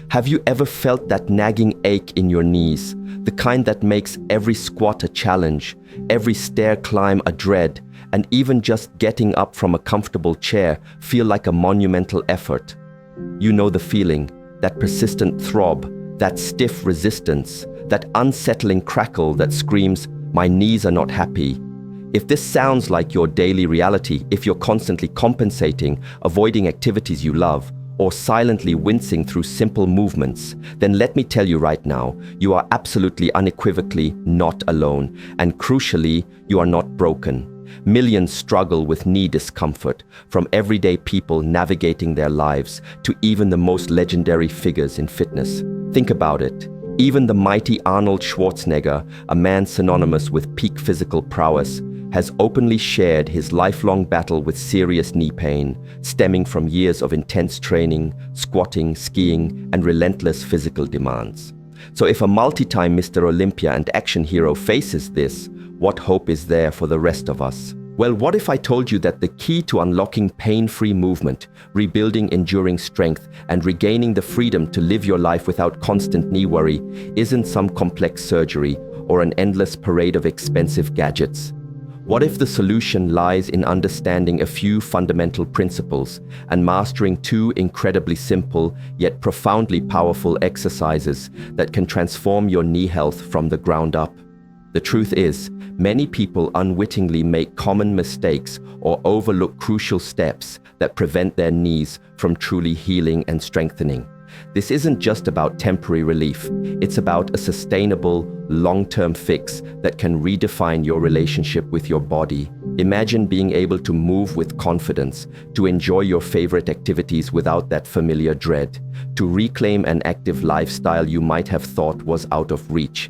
Have you ever felt that nagging ache in your knees, the kind that makes every squat a challenge, every stair climb a dread, and even just getting up from a comfortable chair feel like a monumental effort? You know the feeling, that persistent throb, that stiff resistance, that unsettling crackle that screams, "My knees are not happy." If this sounds like your daily reality, if you're constantly compensating, avoiding activities you love, or silently wincing through simple movements, then let me tell you right now, you are absolutely unequivocally not alone, and crucially, you are not broken. Millions struggle with knee discomfort, from everyday people navigating their lives to even the most legendary figures in fitness. Think about it. Even the mighty Arnold Schwarzenegger, a man synonymous with peak physical prowess, has openly shared his lifelong battle with serious knee pain, stemming from years of intense training, squatting, skiing, and relentless physical demands. So if a multi-time Mr. Olympia and action hero faces this, what hope is there for the rest of us? Well, what if I told you that the key to unlocking pain-free movement, rebuilding enduring strength, and regaining the freedom to live your life without constant knee worry isn't some complex surgery or an endless parade of expensive gadgets? What if the solution lies in understanding a few fundamental principles and mastering two incredibly simple yet profoundly powerful exercises that can transform your knee health from the ground up? The truth is, many people unwittingly make common mistakes or overlook crucial steps that prevent their knees from truly healing and strengthening. This isn't just about temporary relief, it's about a sustainable, long-term fix that can redefine your relationship with your body. Imagine being able to move with confidence, to enjoy your favorite activities without that familiar dread, to reclaim an active lifestyle you might have thought was out of reach.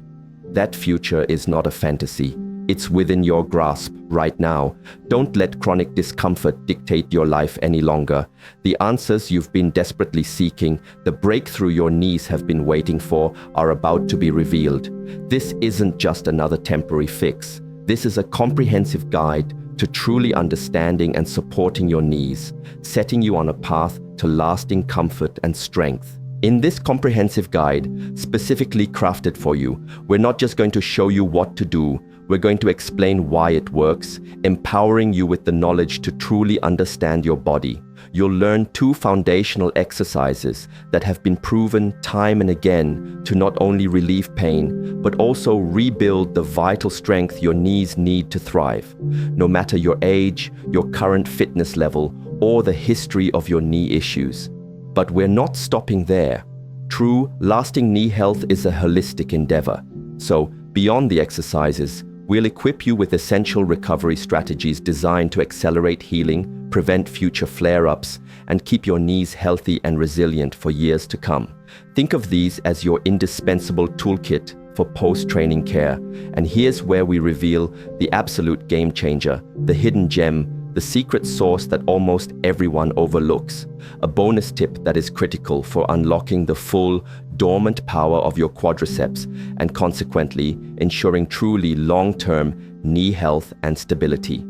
That future is not a fantasy. It's within your grasp right now. Don't let chronic discomfort dictate your life any longer. The answers you've been desperately seeking, the breakthrough your knees have been waiting for, are about to be revealed. This isn't just another temporary fix. This is a comprehensive guide to truly understanding and supporting your knees, setting you on a path to lasting comfort and strength. In this comprehensive guide, specifically crafted for you, we're not just going to show you what to do, we're going to explain why it works, empowering you with the knowledge to truly understand your body. You'll learn two foundational exercises that have been proven time and again to not only relieve pain, but also rebuild the vital strength your knees need to thrive, no matter your age, your current fitness level, or the history of your knee issues. But we're not stopping there. True, lasting knee health is a holistic endeavor. So, beyond the exercises, we'll equip you with essential recovery strategies designed to accelerate healing, prevent future flare-ups, and keep your knees healthy and resilient for years to come. Think of these as your indispensable toolkit for post-training care. And here's where we reveal the absolute game changer, the hidden gem, the secret sauce that almost everyone overlooks. A bonus tip that is critical for unlocking the full, dormant power of your quadriceps and consequently ensuring truly long-term knee health and stability.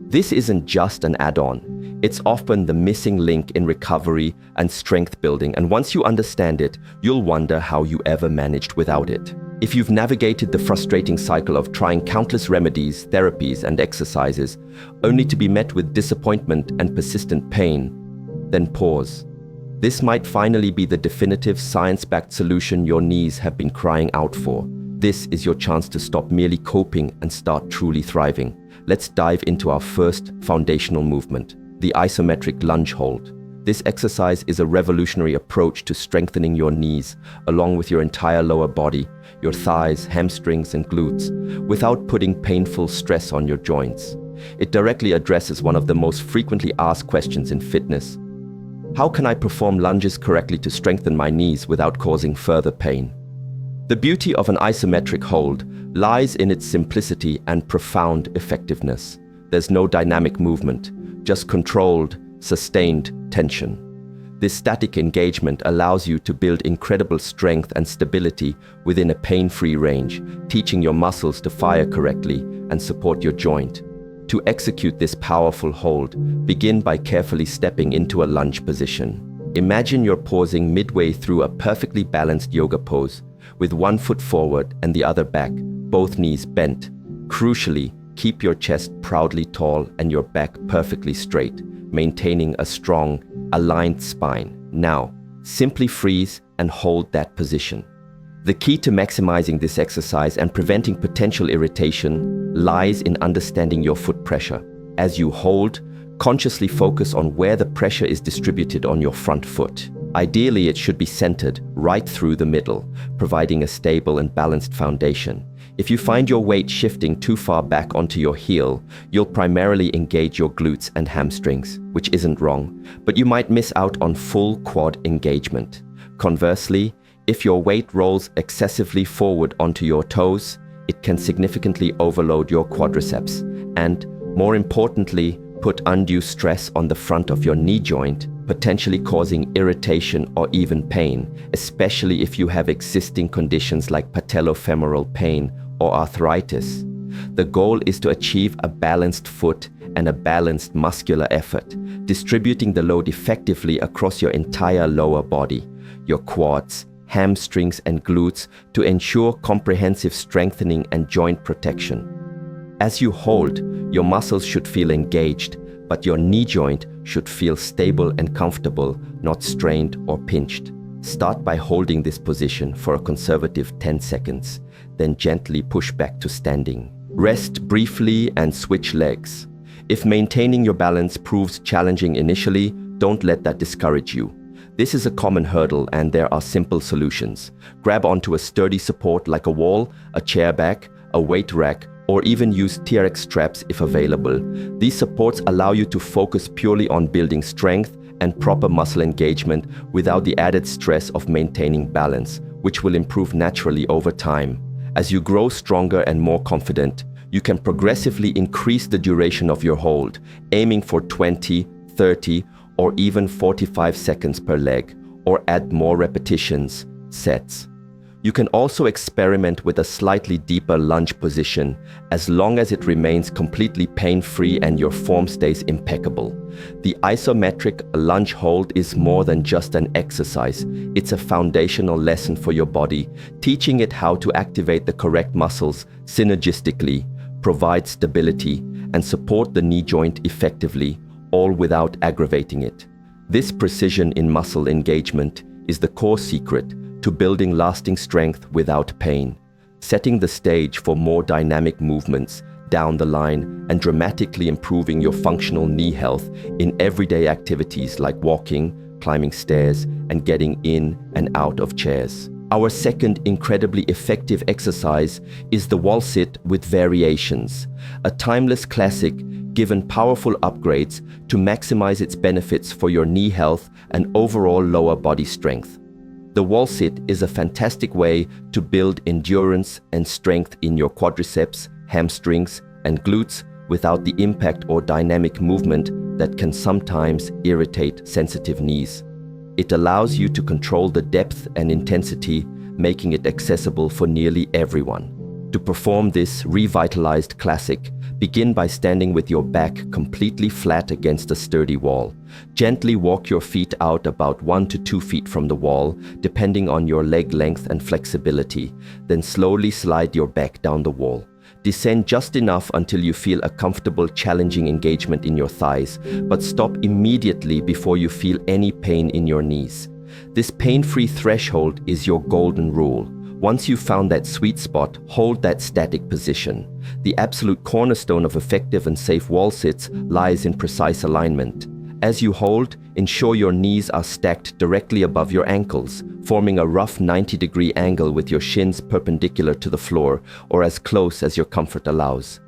This isn't just an add-on. It's often the missing link in recovery and strength building, and once you understand it, you'll wonder how you ever managed without it. If you've navigated the frustrating cycle of trying countless remedies, therapies, and exercises, only to be met with disappointment and persistent pain, then pause. This might finally be the definitive science-backed solution your knees have been crying out for. This is your chance to stop merely coping and start truly thriving. Let's dive into our first foundational movement, the isometric lunge hold. This exercise is a revolutionary approach to strengthening your knees, along with your entire lower body, your thighs, hamstrings, and glutes, without putting painful stress on your joints. It directly addresses one of the most frequently asked questions in fitness. How can I perform lunges correctly to strengthen my knees without causing further pain? The beauty of an isometric hold lies in its simplicity and profound effectiveness. There's no dynamic movement, just controlled, sustained tension. This static engagement allows you to build incredible strength and stability within a pain-free range, teaching your muscles to fire correctly and support your joint. To execute this powerful hold, begin by carefully stepping into a lunge position. Imagine you're pausing midway through a perfectly balanced yoga pose, with one foot forward and the other back, both knees bent. Crucially, keep your chest proudly tall and your back perfectly straight, maintaining a strong, aligned spine. Now, simply freeze and hold that position. The key to maximizing this exercise and preventing potential irritation lies in understanding your foot pressure. As you hold, consciously focus on where the pressure is distributed on your front foot. Ideally, it should be centered right through the middle, providing a stable and balanced foundation. If you find your weight shifting too far back onto your heel, you'll primarily engage your glutes and hamstrings, which isn't wrong, but you might miss out on full quad engagement. Conversely, if your weight rolls excessively forward onto your toes, it can significantly overload your quadriceps and, more importantly, put undue stress on the front of your knee joint, potentially causing irritation or even pain, especially if you have existing conditions like patellofemoral pain or arthritis. The goal is to achieve a balanced foot and a balanced muscular effort, distributing the load effectively across your entire lower body, your quads, hamstrings, and glutes to ensure comprehensive strengthening and joint protection. As you hold, your muscles should feel engaged, but your knee joint should feel stable and comfortable, not strained or pinched. Start by holding this position for a conservative 10 seconds, then gently push back to standing. Rest briefly and switch legs. If maintaining your balance proves challenging initially, don't let that discourage you. This is a common hurdle and there are simple solutions. Grab onto a sturdy support like a wall, a chair back, a weight rack, or even use TRX straps if available. These supports allow you to focus purely on building strength and proper muscle engagement without the added stress of maintaining balance, which will improve naturally over time. As you grow stronger and more confident, you can progressively increase the duration of your hold, aiming for 20, 30, or even 45 seconds per leg, or add more repetitions, sets. You can also experiment with a slightly deeper lunge position, as long as it remains completely pain-free and your form stays impeccable. The isometric lunge hold is more than just an exercise. It's a foundational lesson for your body, teaching it how to activate the correct muscles synergistically, provide stability, and support the knee joint effectively, all without aggravating it. This precision in muscle engagement is the core secret to building lasting strength without pain, setting the stage for more dynamic movements down the line and dramatically improving your functional knee health in everyday activities like walking, climbing stairs, and getting in and out of chairs. Our second incredibly effective exercise is the wall sit with variations, a timeless classic given powerful upgrades to maximize its benefits for your knee health and overall lower body strength. The wall sit is a fantastic way to build endurance and strength in your quadriceps, hamstrings, and glutes without the impact or dynamic movement that can sometimes irritate sensitive knees. It allows you to control the depth and intensity, making it accessible for nearly everyone. To perform this revitalized classic, begin by standing with your back completely flat against a sturdy wall. Gently walk your feet out about 1 to 2 feet from the wall, depending on your leg length and flexibility. Then slowly slide your back down the wall. Descend just enough until you feel a comfortable, challenging engagement in your thighs, but stop immediately before you feel any pain in your knees. This pain-free threshold is your golden rule. Once you've found that sweet spot, hold that static position. The absolute cornerstone of effective and safe wall sits lies in precise alignment. As you hold, ensure your knees are stacked directly above your ankles, forming a rough 90-degree angle with your shins perpendicular to the floor or as close as your comfort allows.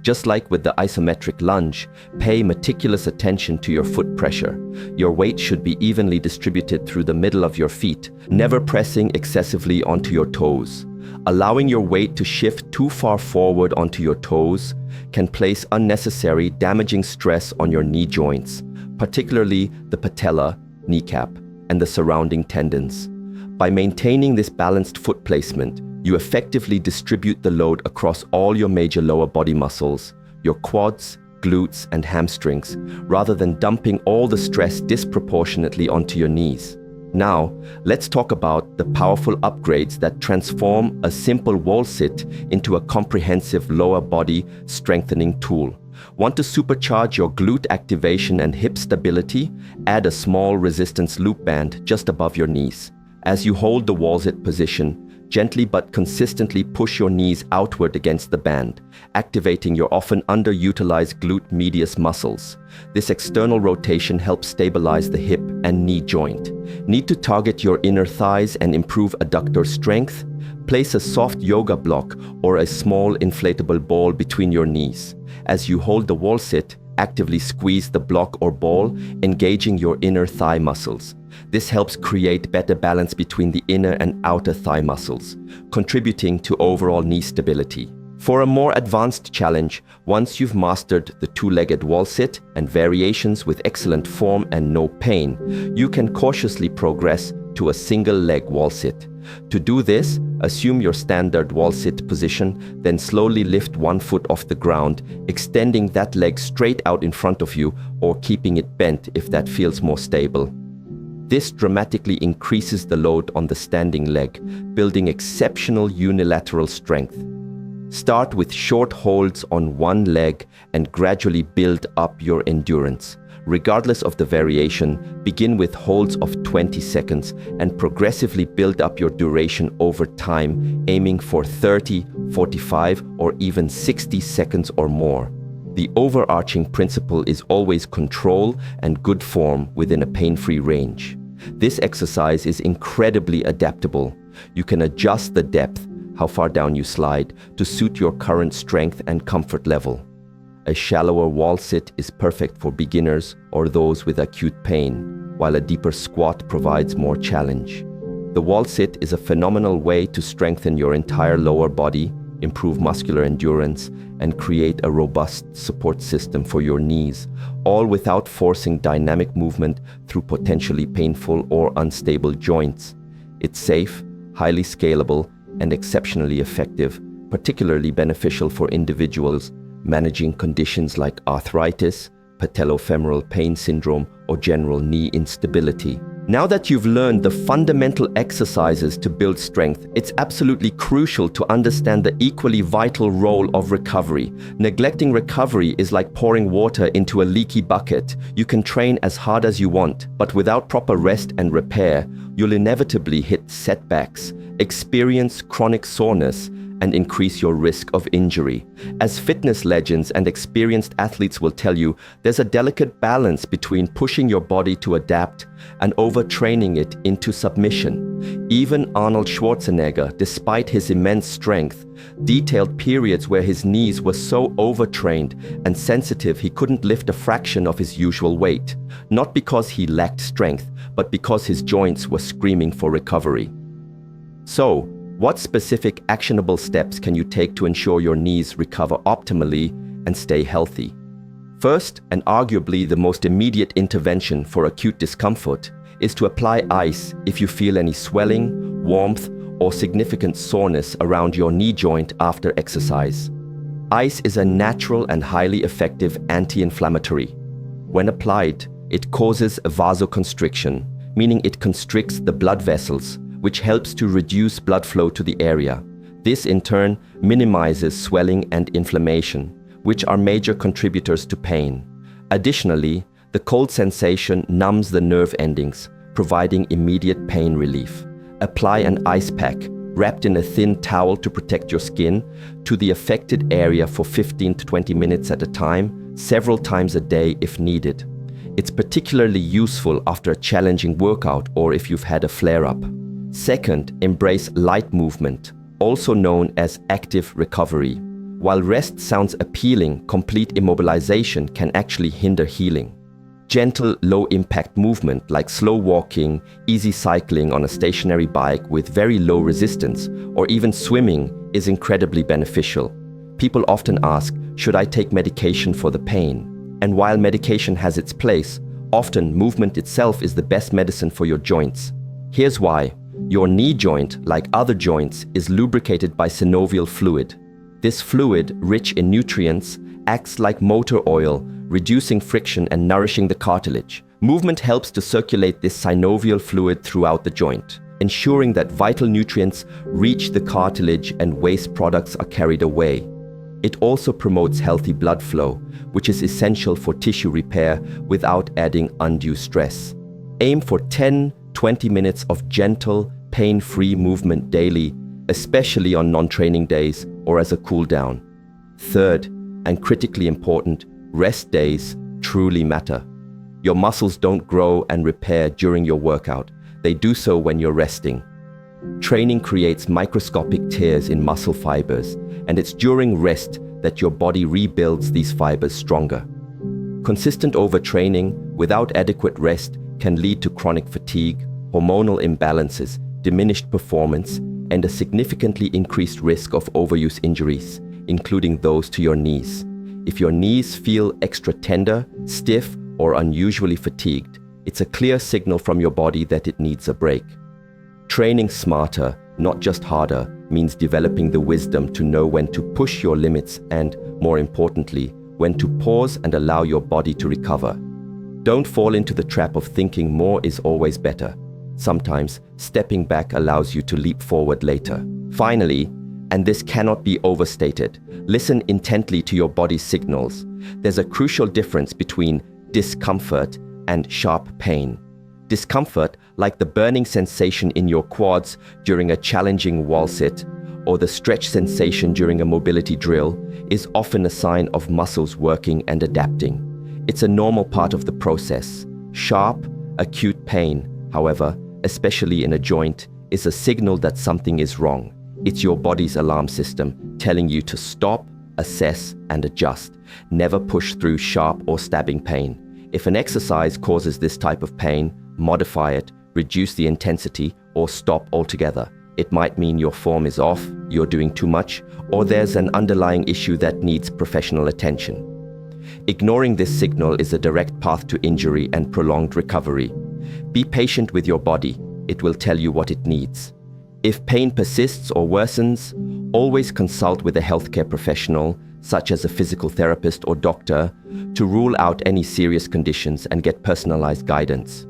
Just like with the isometric lunge, pay meticulous attention to your foot pressure. Your weight should be evenly distributed through the middle of your feet, never pressing excessively onto your toes. Allowing your weight to shift too far forward onto your toes can place unnecessary, damaging stress on your knee joints, particularly the patella, kneecap, and the surrounding tendons. By maintaining this balanced foot placement, you effectively distribute the load across all your major lower body muscles, your quads, glutes, and hamstrings, rather than dumping all the stress disproportionately onto your knees. Now, let's talk about the powerful upgrades that transform a simple wall sit into a comprehensive lower body strengthening tool. Want to supercharge your glute activation and hip stability? Add a small resistance loop band just above your knees. As you hold the wall sit position, gently but consistently push your knees outward against the band, activating your often underutilized glute medius muscles. This external rotation helps stabilize the hip and knee joint. Need to target your inner thighs and improve adductor strength? Place a soft yoga block or a small inflatable ball between your knees. As you hold the wall sit, actively squeeze the block or ball, engaging your inner thigh muscles. This helps create better balance between the inner and outer thigh muscles, contributing to overall knee stability. For a more advanced challenge, once you've mastered the two-legged wall sit and variations with excellent form and no pain, you can cautiously progress to a single-leg wall sit. To do this, assume your standard wall sit position, then slowly lift one foot off the ground, extending that leg straight out in front of you or keeping it bent if that feels more stable. This dramatically increases the load on the standing leg, building exceptional unilateral strength. Start with short holds on one leg and gradually build up your endurance. Regardless of the variation, begin with holds of 20 seconds and progressively build up your duration over time, aiming for 30, 45, or even 60 seconds or more. The overarching principle is always control and good form within a pain-free range. This exercise is incredibly adaptable. You can adjust the depth, how far down you slide, to suit your current strength and comfort level. A shallower wall sit is perfect for beginners or those with acute pain, while a deeper squat provides more challenge. The wall sit is a phenomenal way to strengthen your entire lower body, improve muscular endurance, and create a robust support system for your knees, all without forcing dynamic movement through potentially painful or unstable joints. It's safe, highly scalable, and exceptionally effective, particularly beneficial for individuals managing conditions like arthritis, patellofemoral pain syndrome, or general knee instability. Now that you've learned the fundamental exercises to build strength, it's absolutely crucial to understand the equally vital role of recovery. Neglecting recovery is like pouring water into a leaky bucket. You can train as hard as you want, but without proper rest and repair, you'll inevitably hit setbacks, experience chronic soreness, and increase your risk of injury. As fitness legends and experienced athletes will tell you, there's a delicate balance between pushing your body to adapt and overtraining it into submission. Even Arnold Schwarzenegger, despite his immense strength, detailed periods where his knees were so overtrained and sensitive he couldn't lift a fraction of his usual weight, not because he lacked strength, but because his joints were screaming for recovery. So, what specific actionable steps can you take to ensure your knees recover optimally and stay healthy? First, and arguably the most immediate intervention for acute discomfort, is to apply ice if you feel any swelling, warmth, or significant soreness around your knee joint after exercise. Ice is a natural and highly effective anti-inflammatory. When applied, it causes a vasoconstriction, meaning it constricts the blood vessels, which helps to reduce blood flow to the area. This in turn minimizes swelling and inflammation, which are major contributors to pain. Additionally, the cold sensation numbs the nerve endings, providing immediate pain relief. Apply an ice pack, wrapped in a thin towel to protect your skin, to the affected area for 15 to 20 minutes at a time, several times a day if needed. It's particularly useful after a challenging workout or if you've had a flare-up. Second, embrace light movement, also known as active recovery. While rest sounds appealing, complete immobilization can actually hinder healing. Gentle, low-impact movement like slow walking, easy cycling on a stationary bike with very low resistance, or even swimming is incredibly beneficial. People often ask, should I take medication for the pain? And while medication has its place, often movement itself is the best medicine for your joints. Here's why. Your knee joint, like other joints, is lubricated by synovial fluid. This fluid, rich in nutrients, acts like motor oil, reducing friction and nourishing the cartilage. Movement helps to circulate this synovial fluid throughout the joint, ensuring that vital nutrients reach the cartilage and waste products are carried away. It also promotes healthy blood flow, which is essential for tissue repair without adding undue stress. Aim for 10-20 minutes of gentle, pain-free movement daily, especially on non-training days or as a cool down. Third, and critically important, rest days truly matter. Your muscles don't grow and repair during your workout. They do so when you're resting. Training creates microscopic tears in muscle fibers, and it's during rest that your body rebuilds these fibers stronger. Consistent overtraining without adequate rest can lead to chronic fatigue, hormonal imbalances, diminished performance, and a significantly increased risk of overuse injuries, including those to your knees. If your knees feel extra tender, stiff, or unusually fatigued, it's a clear signal from your body that it needs a break. Training smarter, not just harder, means developing the wisdom to know when to push your limits and, more importantly, when to pause and allow your body to recover. Don't fall into the trap of thinking more is always better. Sometimes, stepping back allows you to leap forward later. Finally, and this cannot be overstated, listen intently to your body's signals. There's a crucial difference between discomfort and sharp pain. Discomfort, like the burning sensation in your quads during a challenging wall sit, or the stretch sensation during a mobility drill, is often a sign of muscles working and adapting. It's a normal part of the process. Sharp, acute pain, however, especially in a joint, is a signal that something is wrong. It's your body's alarm system telling you to stop, assess, and adjust. Never push through sharp or stabbing pain. If an exercise causes this type of pain, modify it, reduce the intensity, or stop altogether. It might mean your form is off, you're doing too much, or there's an underlying issue that needs professional attention. Ignoring this signal is a direct path to injury and prolonged recovery. Be patient with your body. It will tell you what it needs. If pain persists or worsens, always consult with a healthcare professional, such as a physical therapist or doctor, to rule out any serious conditions and get personalized guidance.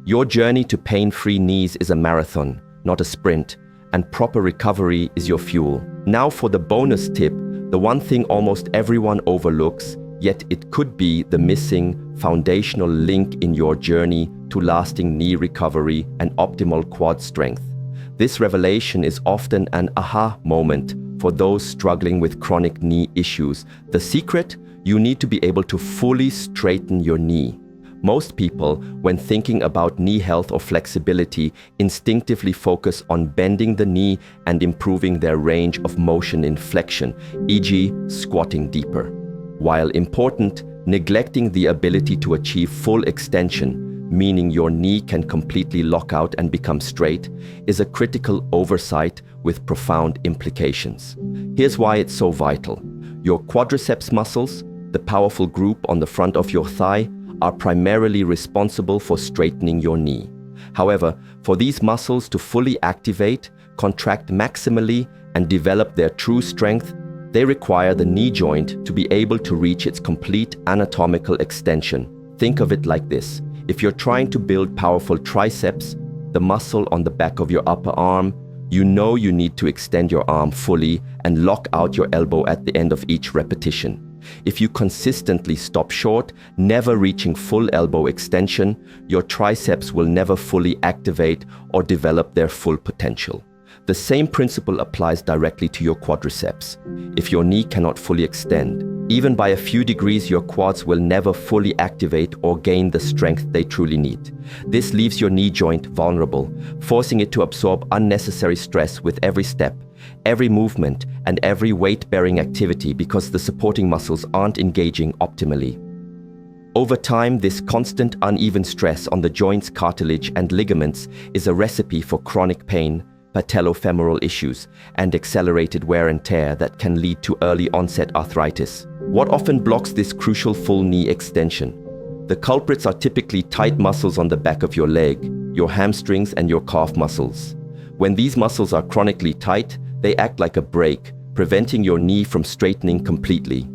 Your journey to pain-free knees is a marathon, not a sprint, and proper recovery is your fuel. Now for the bonus tip, the one thing almost everyone overlooks, yet it could be the missing foundational link in your journey to lasting knee recovery and optimal quad strength. This revelation is often an aha moment for those struggling with chronic knee issues. The secret? You need to be able to fully straighten your knee. Most people, when thinking about knee health or flexibility, instinctively focus on bending the knee and improving their range of motion in flexion, e.g., squatting deeper. While important, neglecting the ability to achieve full extension, meaning your knee can completely lock out and become straight, is a critical oversight with profound implications. Here's why it's so vital. Your quadriceps muscles, the powerful group on the front of your thigh, are primarily responsible for straightening your knee. However, for these muscles to fully activate, contract maximally, and develop their true strength, they require the knee joint to be able to reach its complete anatomical extension. Think of it like this. If you're trying to build powerful triceps, the muscle on the back of your upper arm, you know you need to extend your arm fully and lock out your elbow at the end of each repetition. If you consistently stop short, never reaching full elbow extension, your triceps will never fully activate or develop their full potential. The same principle applies directly to your quadriceps. If your knee cannot fully extend, even by a few degrees, your quads will never fully activate or gain the strength they truly need. This leaves your knee joint vulnerable, forcing it to absorb unnecessary stress with every step, every movement, and every weight-bearing activity because the supporting muscles aren't engaging optimally. Over time, this constant uneven stress on the joint's cartilage and ligaments is a recipe for chronic pain, patellofemoral issues, and accelerated wear and tear that can lead to early onset arthritis. What often blocks this crucial full knee extension? The culprits are typically tight muscles on the back of your leg, your hamstrings, and your calf muscles. When these muscles are chronically tight, they act like a brake, preventing your knee from straightening completely.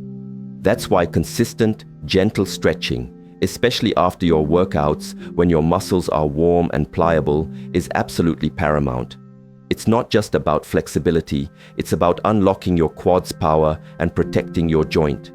That's why consistent, gentle stretching, especially after your workouts when your muscles are warm and pliable, is absolutely paramount. It's not just about flexibility, it's about unlocking your quad's power and protecting your joint.